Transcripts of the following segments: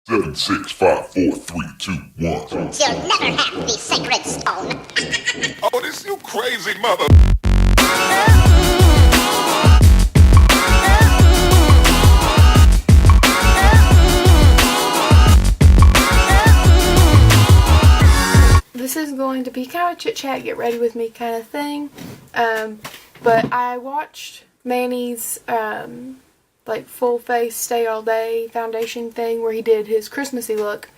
7, 6, 5, 4, 3, 2, 1. You'll never have the sacred stone. Oh, this you crazy mother. This is going to be kind of chit-chat, get ready with me kind of thing. But I watched Manny's like full face stay all day foundation thing where he did his Christmassy look,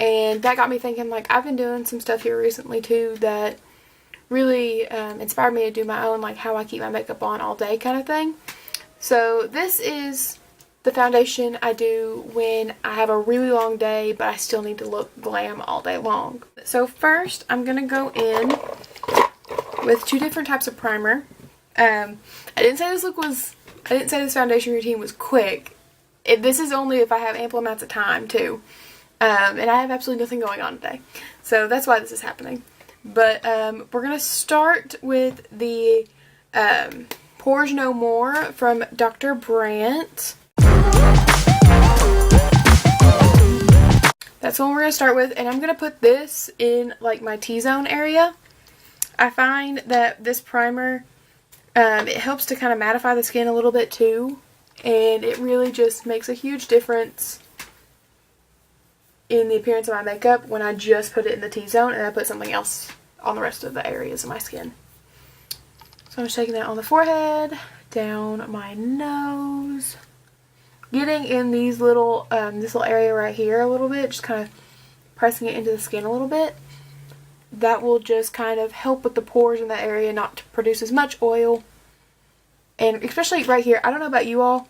and that got me thinking, like, I've been doing some stuff here recently too that really inspired me to do my own, like, how I keep my makeup on all day kind of thing. So this is the foundation I do when I have a really long day but I still need to look glam all day long. So first I'm gonna go in with two different types of primer. I didn't say this foundation routine was quick. This is only if I have ample amounts of time too. And I have absolutely nothing going on today. So that's why this is happening. But we're going to start with the Pores No More from Dr. Brandt. That's the one we're going to start with. And I'm going to put this in like my T-zone area. I find that this primer, it helps to kind of mattify the skin a little bit too, and it really just makes a huge difference in the appearance of my makeup when I just put it in the T-zone and I put something else on the rest of the areas of my skin. So I'm just taking that on the forehead, down my nose, getting in these little, this little area right here a little bit, just kind of pressing it into the skin a little bit. That will just kind of help with the pores in that area not to produce as much oil. And especially right here, I don't know about you all,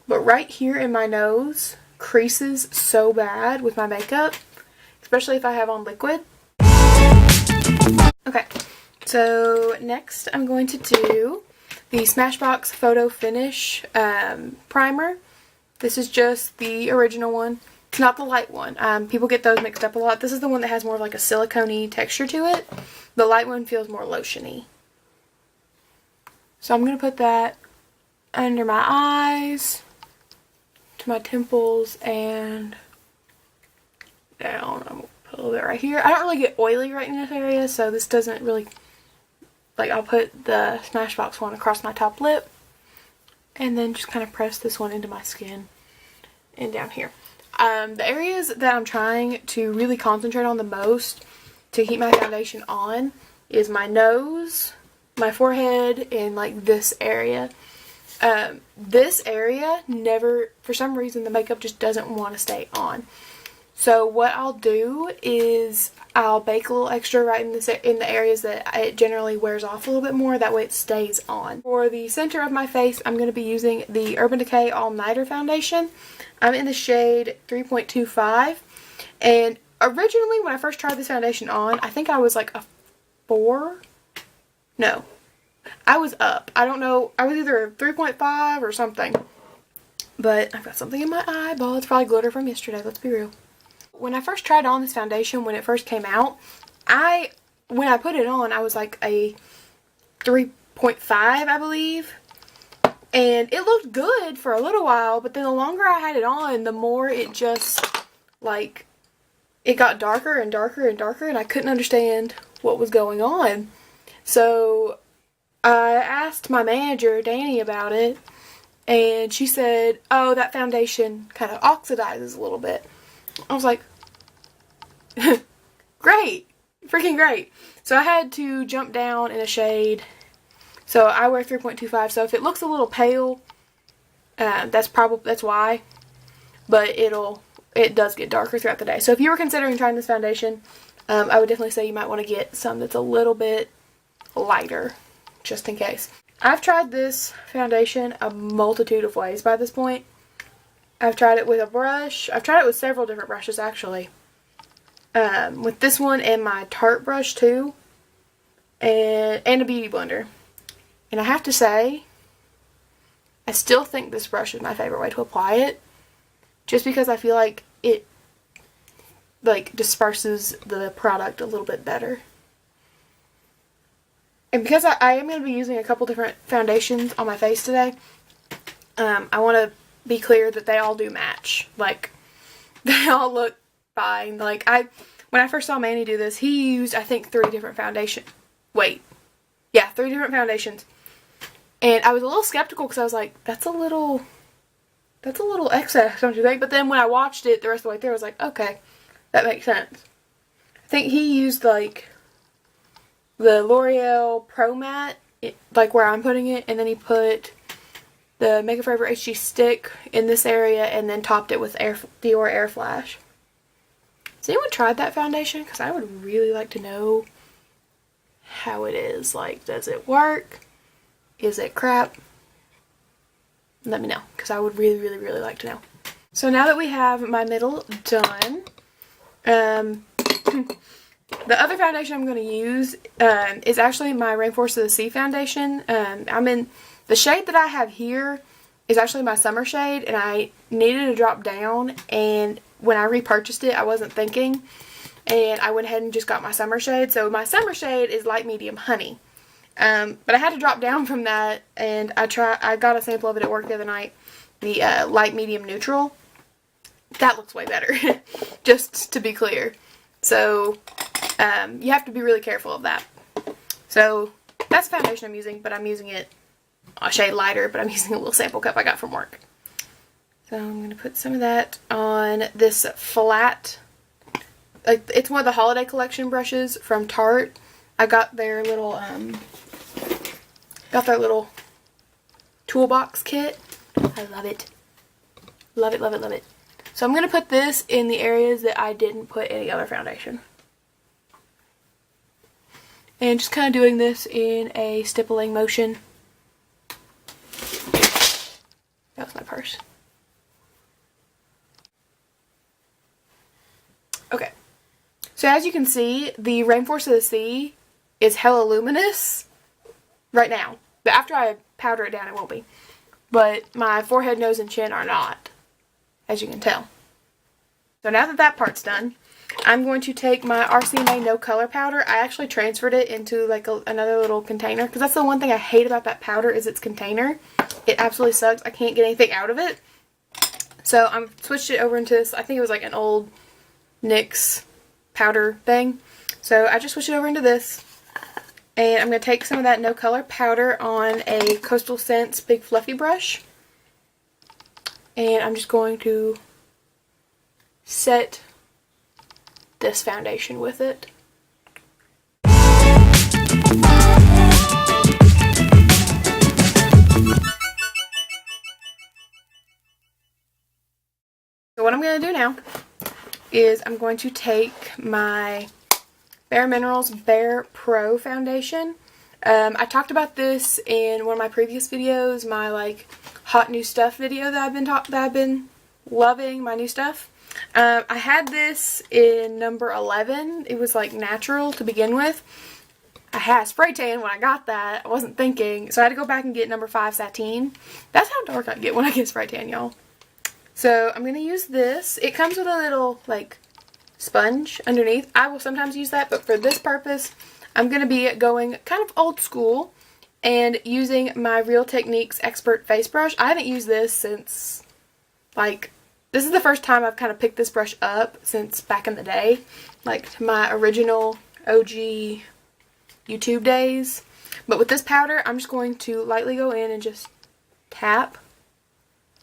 but right here in my nose creases so bad with my makeup, especially if I have on liquid. Okay, so next I'm going to do the Smashbox Photo Finish primer. This is just the original one. It's not the light one. People get those mixed up a lot. This is the one that has more of like a silicone-y texture to it. The light one feels more lotion-y. So I'm going to put that under my eyes, to my temples, and down. I'm going to put a little bit right here. I don't really get oily right in this area, so this doesn't really, like, I'll put the Smashbox one across my top lip, and then just kind of press this one into my skin and down here. The areas that I'm trying to really concentrate on the most to keep my foundation on is my nose, my forehead, and like this area. This area never, for some reason, the makeup just doesn't want to stay on. So what I'll do is I'll bake a little extra right in the areas that it generally wears off a little bit more. That way it stays on. For the center of my face, I'm going to be using the Urban Decay All Nighter foundation. I'm in the shade 3.25, and originally when I first tried this foundation on, I think I was like a 4. No, I was up. I don't know. I was either a 3.5 or something. But I've got something in my eyeball. It's probably glitter from yesterday. Let's be real. When I first tried on this foundation, when it first came out, when I put it on, I was like a 3.5, I believe. And it looked good for a little while, but then the longer I had it on, the more it just, like, it got darker and darker and darker, and I couldn't understand what was going on. So I asked my manager, Danny, about it, and she said, oh, that foundation kind of oxidizes a little bit. I was like, great, freaking great. So I had to jump down in a shade. So I wear 3.25, so if it looks a little pale, that's why. But it does get darker throughout the day. So if you were considering trying this foundation, I would definitely say you might want to get some that's a little bit lighter, just in case. I've tried this foundation a multitude of ways by this point. I've tried it with a brush. I've tried it with several different brushes, actually. With this one and my Tarte brush, too. And a beauty blender. And I have to say, I still think this brush is my favorite way to apply it. Just because I feel like it, like, disperses the product a little bit better. And because I am going to be using a couple different foundations on my face today, I want to be clear that they all do match. Like, they all look fine. Like, when I first saw Manny do this, he used, I think, 3 different foundations. Wait. Yeah, 3 different foundations. And I was a little skeptical because I was like, that's a little excess, don't you think? But then when I watched it the rest of the way through, I was like, okay, that makes sense. I think he used, like, the L'Oreal Pro Matte, like where I'm putting it, and then he put the Makeup Forever HD stick in this area and then topped it with Dior Air Flash. Has anyone tried that foundation? Because I would really like to know how it is. Like, does it work? Is it crap? Let me know, because I would really, really, really like to know. So now that we have my middle done, the other foundation I'm going to use is actually my Rainforest of the Sea foundation. The shade that I have here is actually my summer shade, and I needed to drop down, and when I repurchased it, I wasn't thinking, and I went ahead and just got my summer shade. So my summer shade is light medium honey. But I had to drop down from that, and I got a sample of it at work the other night, the light medium neutral. That looks way better, just to be clear. So you have to be really careful of that. So that's the foundation I'm using, but I'm using it a shade lighter, but I'm using a little sample cup I got from work. So I'm going to put some of that on this flat, like, it's one of the holiday collection brushes from Tarte. I got their little toolbox kit. I love it. Love it, love it, love it. So I'm going to put this in the areas that I didn't put any other foundation. And just kind of doing this in a stippling motion. That was my purse. Okay. So as you can see, the Rainforest of the Sea is hella luminous right now. But after I powder it down, it won't be. But my forehead, nose, and chin are not, as you can tell. So now that that part's done, I'm going to take my RCMA No Color powder. I actually transferred it into like another little container, because that's the one thing I hate about that powder is its container. It absolutely sucks. I can't get anything out of it. So I'm switched it over into this. I think it was like an old NYX powder thing. So I just switched it over into this. And I'm going to take some of that No Color powder on a Coastal Scents Big Fluffy brush. And I'm just going to set this foundation with it. So what I'm going to do now is I'm going to take my Bare Minerals Bare Pro foundation. I talked about this in one of my previous videos, my like hot new stuff video that I've been loving my new stuff. I had this in number 11. It was like natural to begin with. I had a spray tan when I got that. I wasn't thinking, so I had to go back and get number 5 sateen. That's how dark I get when I get spray tan, y'all. So I'm gonna use this. It comes with a little like sponge underneath. I will sometimes use that, but for this purpose, I'm going to be going kind of old school and using my Real Techniques Expert Face Brush. I haven't used this since, like, this is the first time I've kind of picked this brush up since back in the day, like my original OG YouTube days. But with this powder, I'm just going to lightly go in and just tap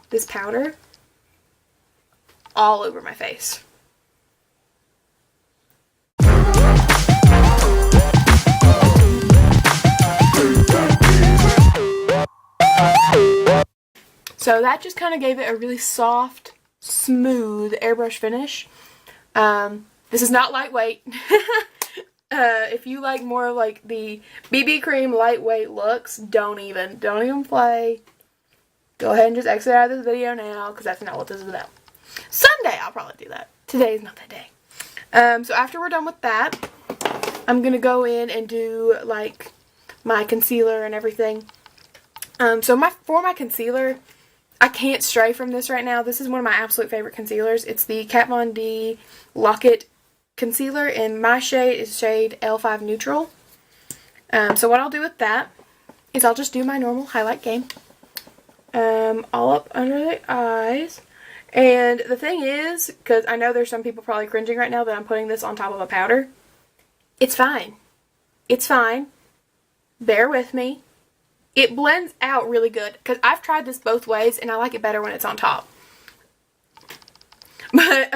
this powder all over my face. So that just kind of gave it a really soft, smooth airbrush finish. This is not lightweight. If you like more like the BB cream lightweight looks, don't even play. Go ahead and just exit out of this video now, because that's not what this is about. Someday I'll probably do that. Today is not that day. So after we're done with that, I'm going to go in and do like my concealer and everything. So for my concealer, I can't stray from this right now. This is one of my absolute favorite concealers. It's the Kat Von D Lock-It Concealer, and my shade is shade L5 Neutral. So what I'll do with that is I'll just do my normal highlight game. All up under the eyes. And the thing is, because I know there's some people probably cringing right now that I'm putting this on top of a powder. It's fine. It's fine. Bear with me. It blends out really good. Because I've tried this both ways and I like it better when it's on top. But,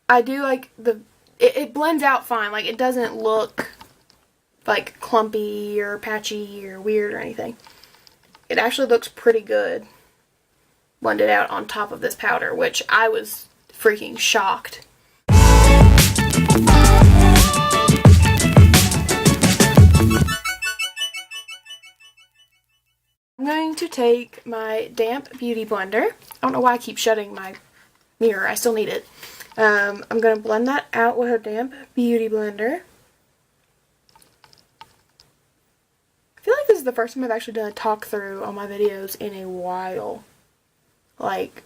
I do like it blends out fine. Like, it doesn't look like clumpy or patchy or weird or anything. It actually looks pretty good blended out on top of this powder, which I was freaking shocked. I'm going to take my damp beauty blender. I don't know why I keep shutting my mirror. I still need it. I'm going to blend that out with a damp beauty blender. I feel like this is the first time I've actually done a talk through on my videos in a while. Like,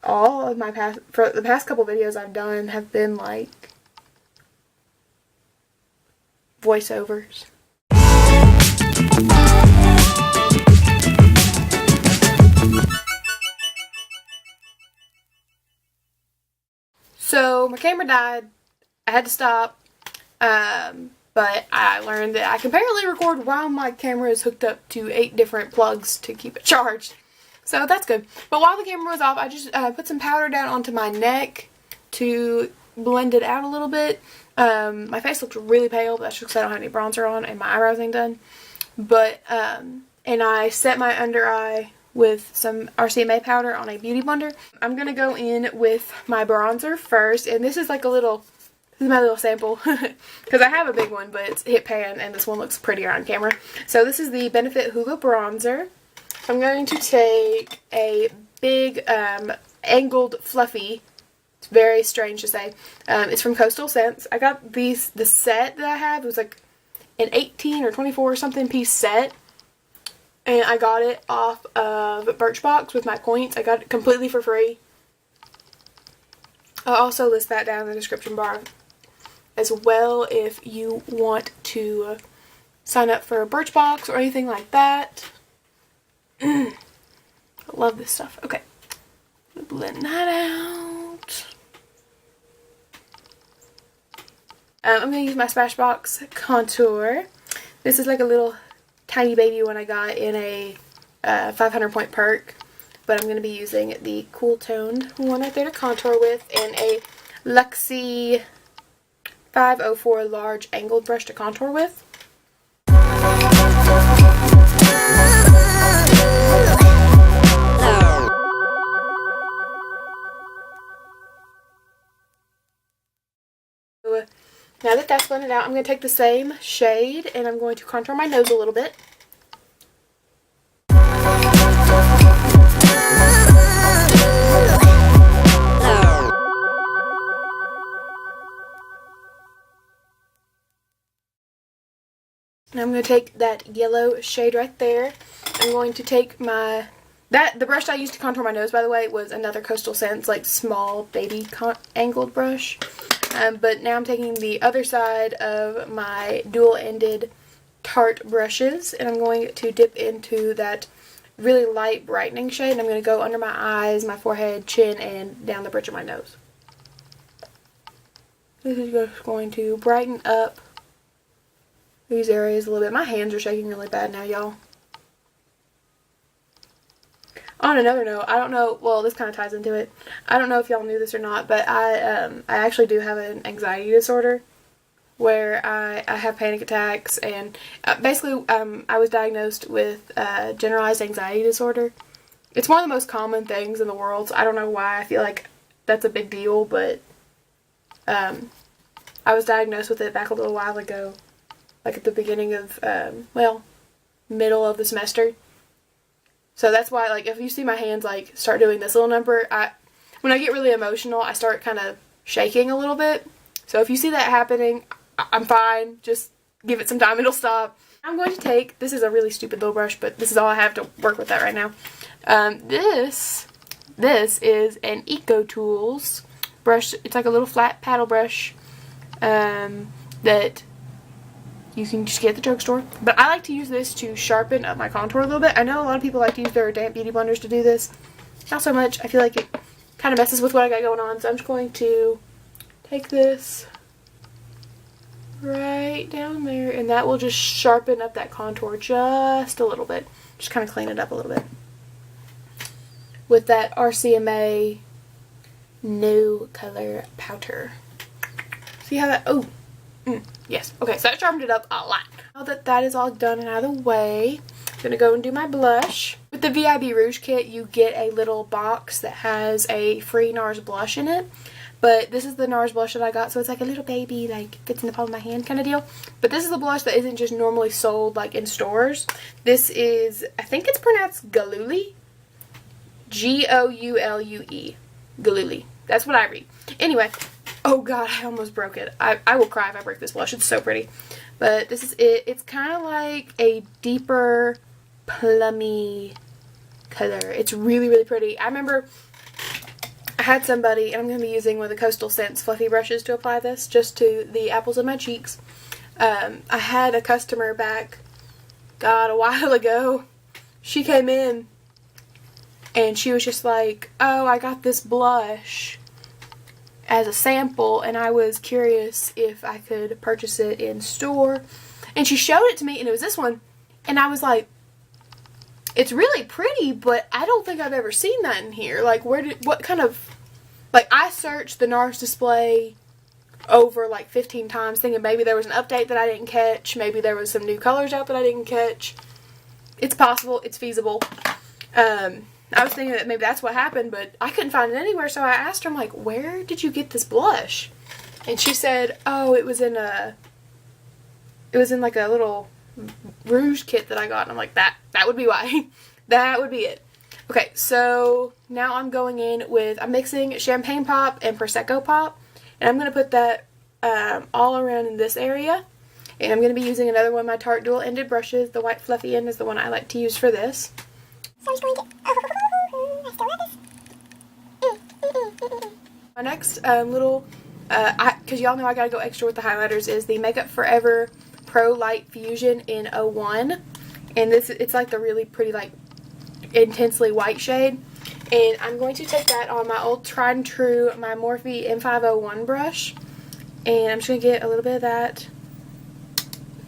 all of my for the past couple videos I've done have been like voiceovers. So my camera died. I had to stop. But I learned that I can apparently record while my camera is hooked up to 8 different plugs to keep it charged. So that's good. But while the camera was off, I just put some powder down onto my neck to blend it out a little bit. My face looks really pale, but that's just because I don't have any bronzer on and my eyebrows ain't done. But, and I set my under eye with some RCMA powder on a beauty blender. I'm going to go in with my bronzer first, and this is like a little, this is my little sample, because I have a big one, but it's hit pan, and this one looks prettier on camera. So this is the Benefit Hoola Bronzer. I'm going to take a big, angled fluffy. It's very strange to say. It's from Coastal Scents. I got the set that I have. It was like an 18 or 24 or something piece set. And I got it off of Birchbox with my points. I got it completely for free. I'll also list that down in the description bar as well if you want to sign up for a Birchbox or anything like that. I love this stuff. Okay. Blend that out. I'm going to use my Smashbox contour. This is like a little tiny baby one I got in a 500 point perk. But I'm going to be using the cool toned one right there to contour with, and a Luxie 504 large angled brush to contour with. Now that that's blended out, I'm going to take the same shade and I'm going to contour my nose a little bit. And I'm going to take that yellow shade right there. I'm going to take my... the brush I used to contour my nose, by the way, was another Coastal Scents, like, small baby angled brush. But now I'm taking the other side of my dual-ended Tarte brushes, and I'm going to dip into that really light brightening shade, and I'm going to go under my eyes, my forehead, chin, and down the bridge of my nose. This is just going to brighten up these areas a little bit. My hands are shaking really bad now, y'all. On another note, I don't know, well, this kind of ties into it. I don't know if y'all knew this or not, but I actually do have an anxiety disorder where I have panic attacks, and basically I was diagnosed with generalized anxiety disorder. It's one of the most common things in the world, so I don't know why I feel like that's a big deal, but I was diagnosed with it back a little while ago, like at the beginning of, well, middle of the semester. So that's why, like, if you see my hands, like, start doing this little number, when I get really emotional, I start kind of shaking a little bit. So if you see that happening, I'm fine. Just give it some time. It'll stop. I'm going to take, this is a really stupid little brush, but this is all I have to work with that right now. This is an Eco Tools brush. It's like a little flat paddle brush that you can just get at the drugstore. But I like to use this to sharpen up my contour a little bit. I know a lot of people like to use their damp beauty blenders to do this. Not so much. I feel like it kind of messes with what I got going on. So I'm just going to take this right down there, and that will just sharpen up that contour just a little bit. Just kind of clean it up a little bit with that RCMA No Color Powder. See how that, yes. Okay, so that sharpened it up a lot. Now that that is all done and out of the way, I'm going to go and do my blush. With the VIB Rouge kit, you get a little box that has a free NARS blush in it. But this is the NARS blush that I got, so it's like a little baby, like fits in the palm of my hand kind of deal. But this is the blush that isn't just normally sold like in stores. This is, I think it's pronounced Galuli. G-O-U-L-U-E. Galuli. That's what I read. Anyway, oh god, I almost broke it. I will cry if I break this blush. It's so pretty. But this is it. It's kind of like a deeper, plummy color. It's really, really pretty. I remember I had somebody, and I'm going to be using one of the Coastal Scents fluffy brushes to apply this, just to the apples of my cheeks. I had a customer back, God, a while ago. She came in, and she was just like, oh, I got this blush as a sample, and I was curious if I could purchase it in store. And she showed it to me, and it was this one, and I was like, it's really pretty, but I don't think I've ever seen that in here. Like, what kind of, like, I searched the NARS display over like 15 times thinking maybe there was an update that I didn't catch. Maybe there was some new colors out that I didn't catch. It's possible. It's feasible. I was thinking that maybe that's what happened, but I couldn't find it anywhere. So I asked her, I'm like, where did you get this blush? And she said, oh, it was in like a little rouge kit that I got. And I'm like, that would be why. That would be it. Okay, so now I'm going in with, I'm mixing Champagne Pop and Prosecco Pop, and I'm going to put that all around in this area. And I'm going to be using another one of my Tarte dual-ended brushes. The white fluffy end is the one I like to use for this. So I'm just going to, I still love this. My next little, because y'all know I got to go extra with the highlighters, is the Makeup Forever Pro Light Fusion in 01. And this, it's like the really pretty, like, intensely white shade. And I'm going to take that on my old tried and true, my Morphe M501 brush. And I'm just going to get a little bit of that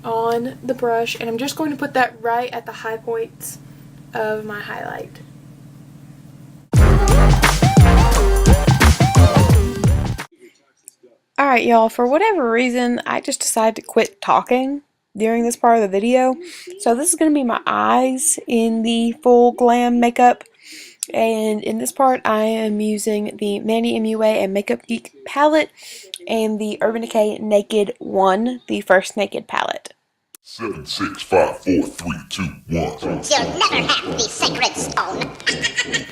on the brush. And I'm just going to put that right at the high points of my highlight. Alright y'all, for whatever reason, I just decided to quit talking during this part of the video. So this is going to be my eyes in the full glam makeup. And in this part, I am using the Manny MUA and Makeup Geek palette and the Urban Decay Naked 1, the first Naked palette. 7, 6, 5, 4, 3, 2, 1. You'll never have the sacred stone.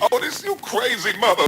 Oh, this you crazy mother.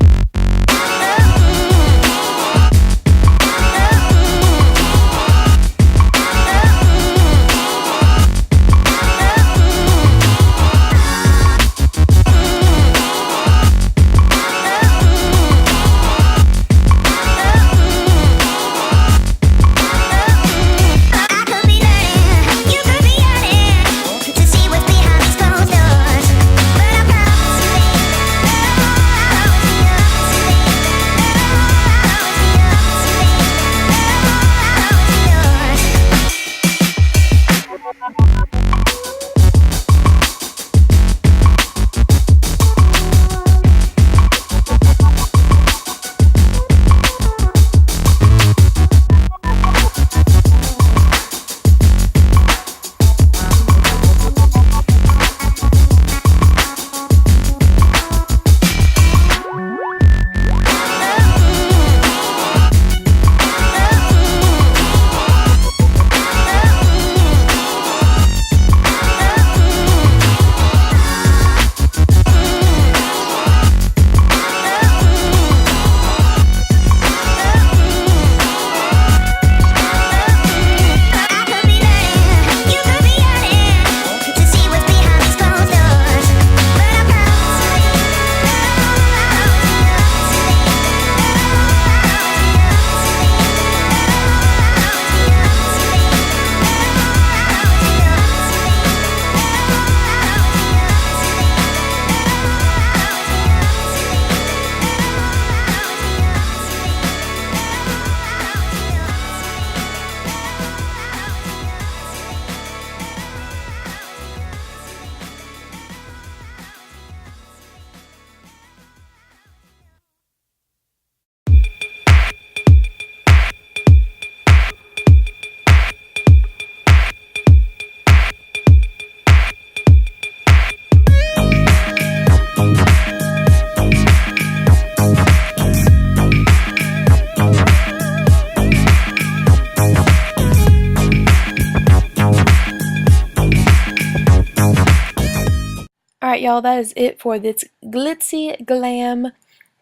Alright, y'all, that is it for this glitzy glam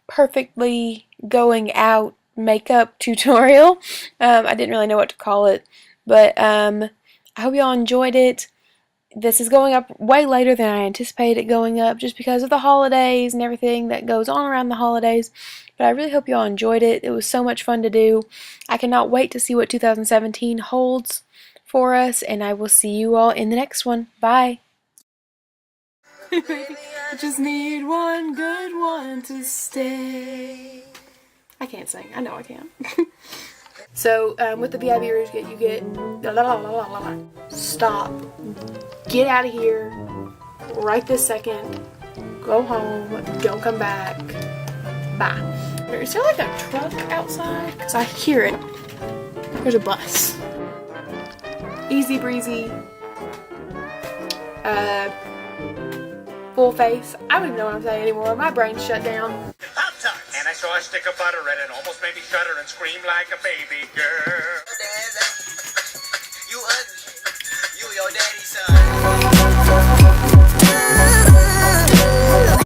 perfectly going out makeup tutorial. I didn't really know what to call it, but I hope y'all enjoyed it. This is going up way later than I anticipated it going up just because of the holidays and everything that goes on around the holidays. But I really hope y'all enjoyed it. It was so much fun to do. I cannot wait to see what 2017 holds for us, and I will see you all in the next one. Bye. I just need one good one to stay. I can't sing. I know I can't. So, with the VIB Rouge kit, you get... Stop. Get out of here. Right this second. Go home. Don't come back. Bye. Is there like a truck outside? Because I hear it. There's a bus. Easy breezy. Full face. I don't even know what I'm saying anymore. My brain's shut down. And I saw a stick of butter and it almost made me shudder and scream like a baby girl. You ugly. You your daddy's son.